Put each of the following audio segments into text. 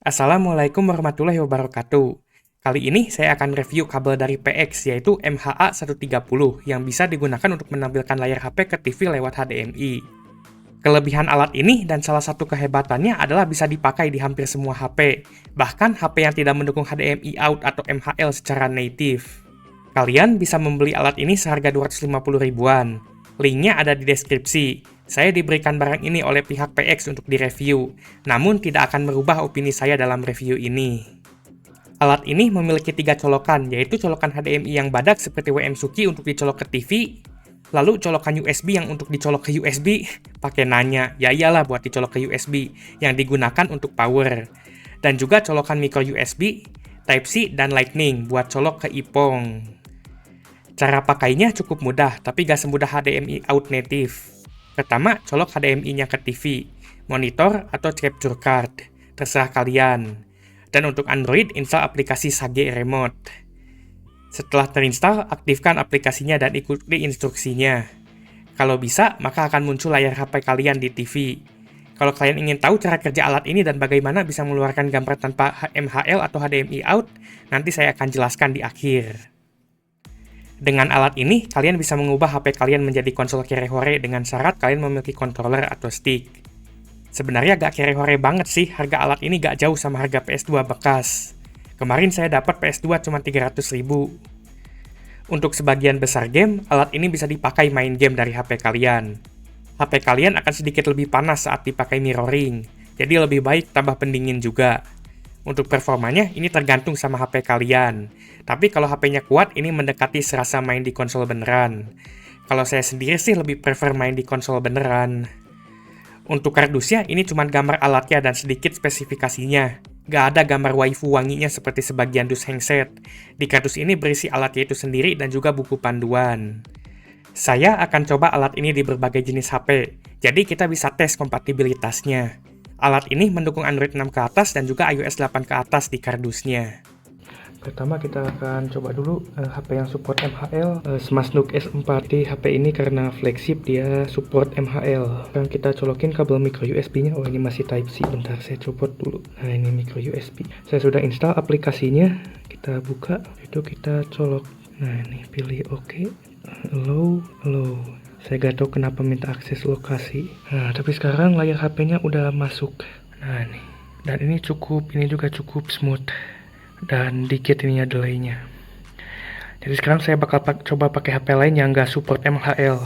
Assalamualaikum warahmatullahi wabarakatuh. Kali ini saya akan review kabel dari PX yaitu MHA130 yang bisa digunakan untuk menampilkan layar HP ke TV lewat HDMI. Kelebihan alat ini dan salah satu kehebatannya adalah bisa dipakai di hampir semua HP, bahkan HP yang tidak mendukung HDMI out atau MHL secara native. Kalian bisa membeli alat ini seharga 250 ribuan. Linknya ada di deskripsi. Saya diberikan barang ini oleh pihak PX untuk direview, namun tidak akan merubah opini saya dalam review ini. Alat ini memiliki 3 colokan, yaitu colokan HDMI yang badak seperti WM-Suki untuk dicolok ke TV, lalu colokan USB yang untuk dicolok ke USB, pakai nanya, ya iyalah buat dicolok ke USB, yang digunakan untuk power. Dan juga colokan micro USB, Type-C, dan Lightning buat colok ke IPONG. Cara pakainya cukup mudah, tapi gak semudah HDMI out native. Pertama, colok HDMI-nya ke TV, monitor, atau capture card. Terserah kalian. Dan untuk Android, install aplikasi Sage Remote. Setelah terinstall, aktifkan aplikasinya dan ikuti instruksinya. Kalau bisa, maka akan muncul layar HP kalian di TV. Kalau kalian ingin tahu cara kerja alat ini dan bagaimana bisa mengeluarkan gambar tanpa MHL atau HDMI out, nanti saya akan jelaskan di akhir. Dengan alat ini, kalian bisa mengubah HP kalian menjadi konsol kere-hore dengan syarat kalian memiliki controller atau stick. Sebenarnya gak kere-hore banget sih, harga alat ini gak jauh sama harga PS2 bekas. Kemarin saya dapat PS2 cuma 300 ribu. Untuk sebagian besar game, alat ini bisa dipakai main game dari HP kalian. HP kalian akan sedikit lebih panas saat dipakai mirroring, jadi lebih baik tambah pendingin juga. Untuk performanya, ini tergantung sama HP kalian. Tapi kalau HP-nya kuat, ini mendekati serasa main di konsol beneran. Kalau saya sendiri sih lebih prefer main di konsol beneran. Untuk kardusnya, ini cuma gambar alatnya dan sedikit spesifikasinya. Gak ada gambar waifu wanginya seperti sebagian dus handset. Di kardus ini berisi alatnya itu sendiri dan juga buku panduan. Saya akan coba alat ini di berbagai jenis HP, jadi kita bisa tes kompatibilitasnya. Alat ini mendukung Android 6 ke atas dan juga iOS 8 ke atas di kardusnya. Pertama kita akan coba dulu HP yang support MHL, Smasnook S4. Di HP ini karena flagship dia support MHL. Sekarang kita colokin kabel micro USB-nya. Oh ini masih Type-C, bentar saya copot dulu. Nah ini micro USB. Saya sudah install aplikasinya. Kita buka, itu kita colok. Nah ini pilih OK, allow. Saya gak tahu kenapa minta akses lokasi. Nah, tapi sekarang layar HP-nya udah masuk. Nah, nih. Dan ini juga cukup smooth. Dan dikit ininya delay-nya. Jadi sekarang saya bakal coba pakai HP lain yang gak support MHL.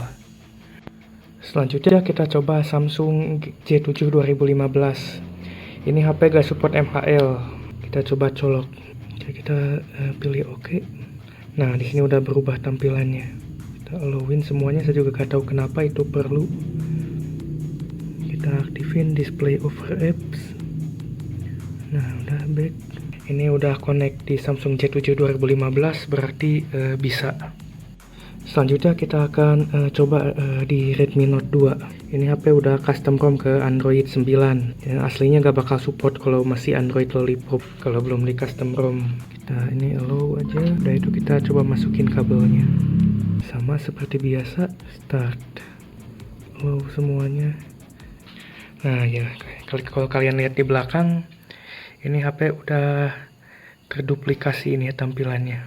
Selanjutnya kita coba Samsung J7 2015. Ini HP gak support MHL. Kita coba colok. Jadi kita pilih OK. Nah, di sini udah berubah tampilannya. Allowin semuanya, saya juga gak tahu kenapa itu perlu. Kita aktifin display over apps. Nah udah back. Ini udah connect di Samsung J7 2015, berarti bisa. Selanjutnya kita akan coba di Redmi Note 2. Ini HP udah custom ROM ke Android 9. Yang aslinya gak bakal support kalau masih Android Lollipop, kalau belum di custom ROM. Kita ini allow aja. Udah itu kita coba masukin kabelnya. Sama seperti biasa, start, allow semuanya. Nah ya, kalau kalian lihat di belakang, ini HP udah terduplikasi ini ya tampilannya.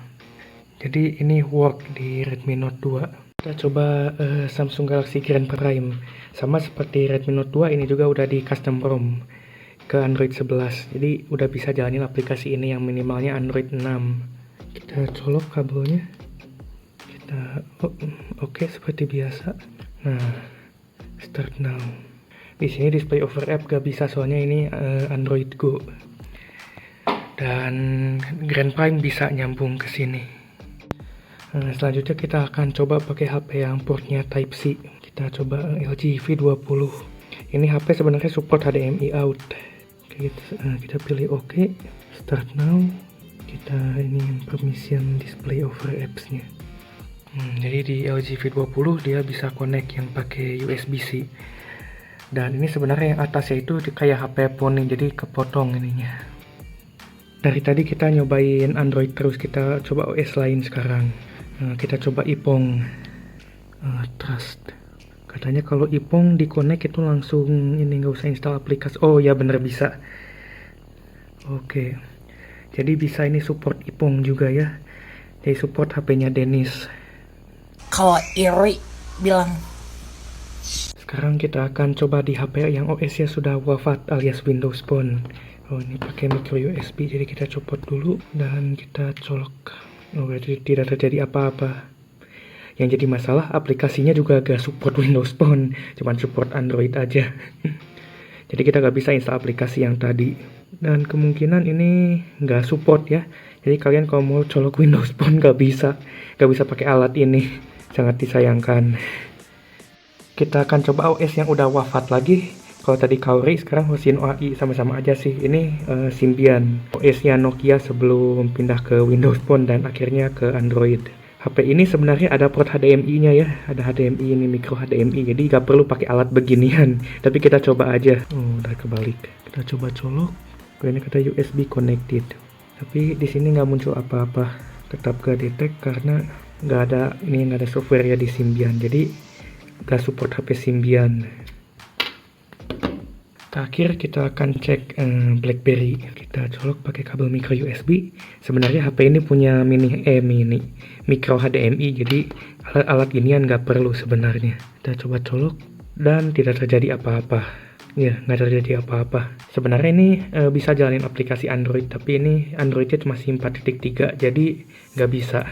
Jadi ini work di Redmi Note 2. Kita coba Samsung Galaxy Grand Prime. Sama seperti Redmi Note 2, ini juga udah di custom ROM ke Android 11. Jadi udah bisa jalanin aplikasi ini yang minimalnya Android 6. Kita colok kabelnya. Oke, seperti biasa. Nah, start now. Di sini display over app gak bisa soalnya ini Android Go. Dan Grand Prime bisa nyambung ke sini. Nah, selanjutnya kita akan coba pakai HP yang portnya Type-C. Kita coba LG V20. Ini HP sebenarnya support HDMI out. Kita pilih OK, start now. Kita ini permission display over apps-nya. Jadi di LG V20 dia bisa connect yang pakai USB-C. Dan ini sebenarnya yang atasnya itu kayak HP Pony, jadi kepotong ininya. Dari tadi kita nyobain Android terus, kita coba OS lain sekarang. Kita coba IPONG. Trust. Katanya kalau IPONG di connect itu langsung ini nggak usah install aplikasi. Oh ya bener bisa. Oke, jadi bisa ini support Ipong juga ya. Jadi support HP-nya Dennis. Kalau iri bilang. Sekarang kita akan coba di HP yang OS-nya sudah wafat alias Windows Phone. Oh, ini pakai micro USB, jadi kita copot dulu dan kita colok. Oh, berarti tidak terjadi apa-apa. Yang jadi masalah, aplikasinya juga gak support Windows Phone, cuman support Android aja. Jadi kita gak bisa install aplikasi yang tadi. Dan kemungkinan ini gak support ya. Jadi kalian kalau mau colok Windows Phone gak bisa pakai alat ini. Sangat disayangkan. Kita akan coba OS yang udah wafat lagi. Kalau tadi Kaori, sekarang Hosin OAI sama-sama aja sih. Ini Symbian, OS-nya Nokia sebelum pindah ke Windows Phone dan akhirnya ke Android. HP ini sebenarnya ada port HDMI-nya ya, ada HDMI ini, micro HDMI, jadi nggak perlu pakai alat beginian. Tapi kita coba aja. Oh, udah kebalik. Kita coba colok. Ini kata USB connected. Tapi di sini nggak muncul apa-apa. Tetap gak detect karena nggak ada software ya di Symbian. Jadi nggak support HP Symbian. Terakhir kita akan cek BlackBerry. Kita colok pakai kabel micro USB. Sebenarnya HP ini punya micro HDMI, jadi alat ginian nggak perlu sebenarnya. Kita coba colok dan tidak terjadi apa-apa. Ya, nggak terjadi apa-apa. Sebenarnya ini bisa jalanin aplikasi Android, tapi ini Androidnya cuma 4.3, jadi nggak bisa.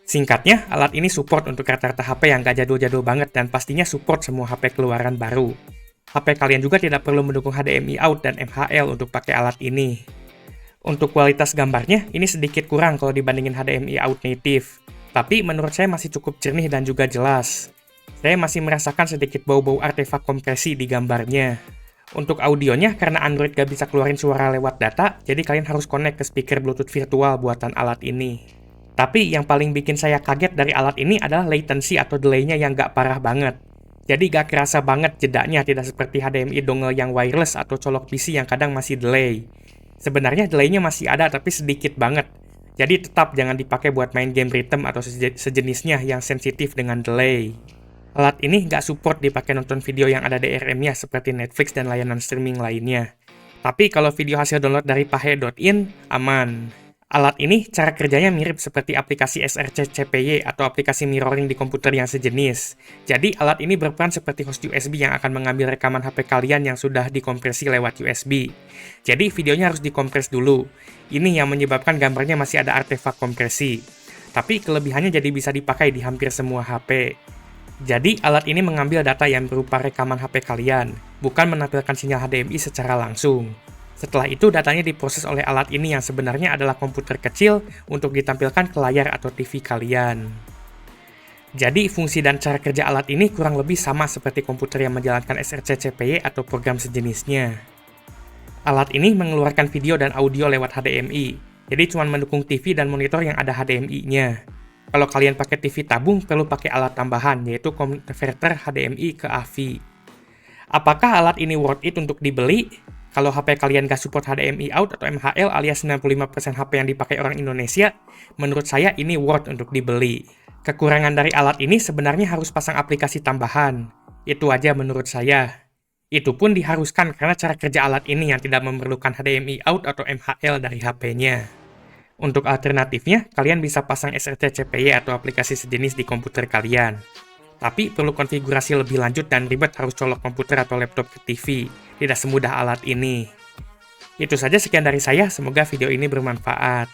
Singkatnya, alat ini support untuk rata-rata HP yang nggak jadul-jadul banget dan pastinya support semua HP keluaran baru. HP kalian juga tidak perlu mendukung HDMI out dan MHL untuk pakai alat ini. Untuk kualitas gambarnya, ini sedikit kurang kalau dibandingin HDMI out native. Tapi menurut saya masih cukup jernih dan juga jelas. Saya masih merasakan sedikit bau-bau artefak kompresi di gambarnya. Untuk audionya, karena Android gak bisa keluarin suara lewat data, jadi kalian harus connect ke speaker Bluetooth virtual buatan alat ini. Tapi yang paling bikin saya kaget dari alat ini adalah latency atau delay-nya yang gak parah banget. Jadi gak kerasa banget jedanya, tidak seperti HDMI dongle yang wireless atau colok PC yang kadang masih delay. Sebenarnya delay-nya masih ada tapi sedikit banget. Jadi tetap jangan dipakai buat main game rhythm atau sejenisnya yang sensitif dengan delay. Alat ini gak support dipakai nonton video yang ada DRM-nya seperti Netflix dan layanan streaming lainnya. Tapi kalau video hasil download dari pahe.in, aman. Alat ini cara kerjanya mirip seperti aplikasi SRC CPY atau aplikasi mirroring di komputer yang sejenis. Jadi alat ini berperan seperti host USB yang akan mengambil rekaman HP kalian yang sudah dikompresi lewat USB. Jadi videonya harus dikompres dulu. Ini yang menyebabkan gambarnya masih ada artefak kompresi. Tapi kelebihannya jadi bisa dipakai di hampir semua HP. Jadi alat ini mengambil data yang berupa rekaman HP kalian, bukan menampilkan sinyal HDMI secara langsung. Setelah itu, datanya diproses oleh alat ini yang sebenarnya adalah komputer kecil untuk ditampilkan ke layar atau TV kalian. Jadi, fungsi dan cara kerja alat ini kurang lebih sama seperti komputer yang menjalankan SRC CPY atau program sejenisnya. Alat ini mengeluarkan video dan audio lewat HDMI, jadi cuma mendukung TV dan monitor yang ada HDMI-nya. Kalau kalian pakai TV tabung, perlu pakai alat tambahan, yaitu konverter HDMI ke AV. Apakah alat ini worth it untuk dibeli? Kalau HP kalian gak support HDMI out atau MHL alias 95% HP yang dipakai orang Indonesia, menurut saya ini worth untuk dibeli. Kekurangan dari alat ini sebenarnya harus pasang aplikasi tambahan. Itu aja menurut saya. Itu pun diharuskan karena cara kerja alat ini yang tidak memerlukan HDMI out atau MHL dari HP-nya. Untuk alternatifnya, kalian bisa pasang SRC CPY atau aplikasi sejenis di komputer kalian. Tapi perlu konfigurasi lebih lanjut dan ribet harus colok komputer atau laptop ke TV. Tidak semudah alat ini. Itu saja sekian dari saya, semoga video ini bermanfaat.